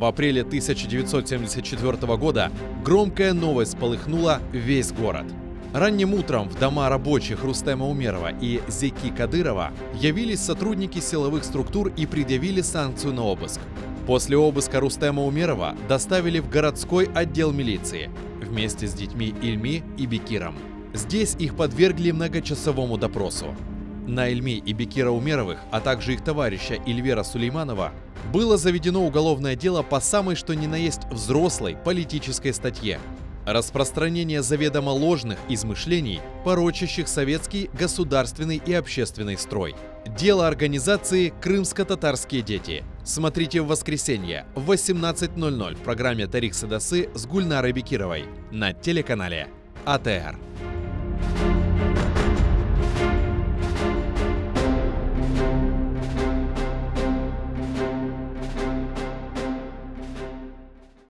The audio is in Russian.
В апреле 1974 года громкая новость полыхнула весь город. Ранним утром в дома рабочих Рустема Умерова и Зеки Кадырова явились сотрудники силовых структур и предъявили санкцию на обыск. После обыска Рустема Умерова доставили в городской отдел милиции вместе с детьми Ильми и Бекиром. Здесь их подвергли многочасовому допросу. На Ильми и Бекира Умеровых, а также их товарища Ильвера Сулейманова, было заведено уголовное дело по самой что ни на есть взрослой политической статье – распространение заведомо ложных измышлений, порочащих советский государственный и общественный строй. Дело организации «Крымско-татарские дети». Смотрите в воскресенье в 18:00 в программе «Тарих Садасы» с Гульнарой Бекировой на телеканале АТР.